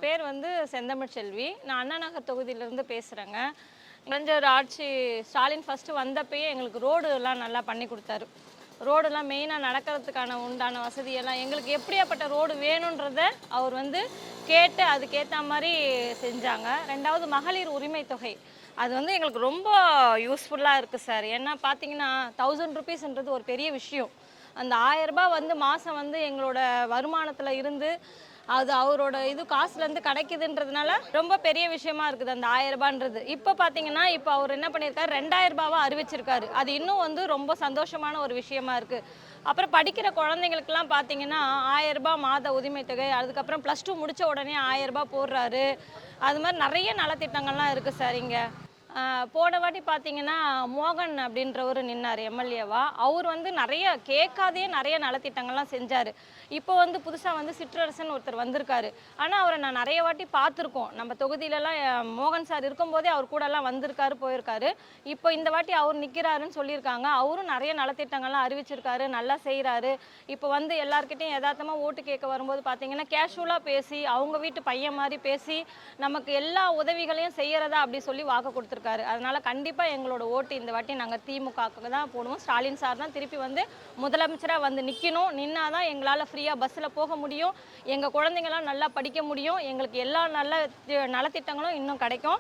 பேர் வந்து செந்தமிழ் செல்வி. நான் அண்ணா நகர் தொகுதியிலேருந்து பேசுகிறேங்க. இளைஞர் ஆட்சி ஸ்டாலின் ஃபஸ்ட்டு வந்தப்பயே எங்களுக்கு ரோடுலாம் நல்லா பண்ணி கொடுத்தாரு. ரோடெல்லாம் மெயினாக நடக்கிறதுக்கான உண்டான வசதியெல்லாம் எங்களுக்கு எப்படியாப்பட்ட ரோடு வேணுன்றத அவர் வந்து கேட்டு அதுக்கேற்ற மாதிரி செஞ்சாங்க. ரெண்டாவது மகளிர் உரிமை தொகை அது வந்து எங்களுக்கு ரொம்ப யூஸ்ஃபுல்லாக இருக்குது சார். ஏன்னா பார்த்தீங்கன்னா 1000 ருபீஸ்ன்றது ஒரு பெரிய விஷயம். அந்த 1000 ரூபாய் வந்து மாதம் வந்து எங்களோட வருமானத்தில் இருந்து அது அவரோட காசுலேருந்து கிடைக்குதுன்றதுனால ரொம்ப பெரிய விஷயமா இருக்குது அந்த 1000 ரூபான்றது. இப்போ பார்த்தீங்கன்னா இப்போ அவர் என்ன பண்ணியிருக்காரு, 2000 ரூபாவா அறிவிச்சிருக்காரு. அது இன்னும் வந்து ரொம்ப சந்தோஷமான ஒரு விஷயமா இருக்குது. அப்புறம் படிக்கிற குழந்தைங்களுக்குலாம் பார்த்தீங்கன்னா 1000 ரூபாய் மாத உரிமை தொகை, அதுக்கப்புறம் +2 முடித்த உடனே 1000 ரூபாய் போடுறாரு. அது மாதிரி நிறைய நலத்திட்டங்கள்லாம் இருக்குது சார் இங்கே. போன வாட்டி பார்த்தீங்கன்னா மோகன் அப்படின்றவர் நின்னார் எம்எல்ஏவா. அவர் வந்து நிறைய கேட்காதே நிறைய நலத்திட்டங்கள்லாம் செஞ்சார். இப்போ வந்து புதுசாக வந்து சிற்றரசன் ஒருத்தர் வந்திருக்காரு. ஆனால் அவரை நான் நிறைய வாட்டி பார்த்துருக்கோம். நம்ம தொகுதியிலலாம் மோகன் சார் இருக்கும்போதே அவர் கூடலாம் வந்திருக்காரு, போயிருக்காரு. இப்போ இந்த வாட்டி அவர் நிற்கிறாருன்னு சொல்லியிருக்காங்க. அவரும் நிறைய நலத்திட்டங்கள்லாம் அறிவிச்சிருக்காரு, நல்லா செய்கிறாரு. இப்போ வந்து எல்லாருக்கிட்டையும் யதார்த்தமாக ஓட்டு கேட்க வரும்போது பார்த்தீங்கன்னா கேஷுவலாக பேசி அவங்க வீட்டு பையன் மாதிரி பேசி நமக்கு எல்லா உதவிகளையும் செய்கிறதா அப்படி சொல்லி வாக்கு கொடுத்துருக்காரு. அதனால கண்டிப்பாக எங்களோட ஓட்டு இந்த வாட்டி நாங்கள் திமுகவுக்கு தான் போடுவோம். ஸ்டாலின் சார் தான் திருப்பி வந்து முதலமைச்சராக வந்து நிற்கணும். நின்னாதான் எங்களால் ஃப்ரீயாக பஸ்ஸில் போக முடியும், எங்கள் குழந்தைங்களாம் நல்லா படிக்க முடியும், எங்களுக்கு எல்லா நல்ல நலத்திட்டங்களும் இன்னும் கிடைக்கும்.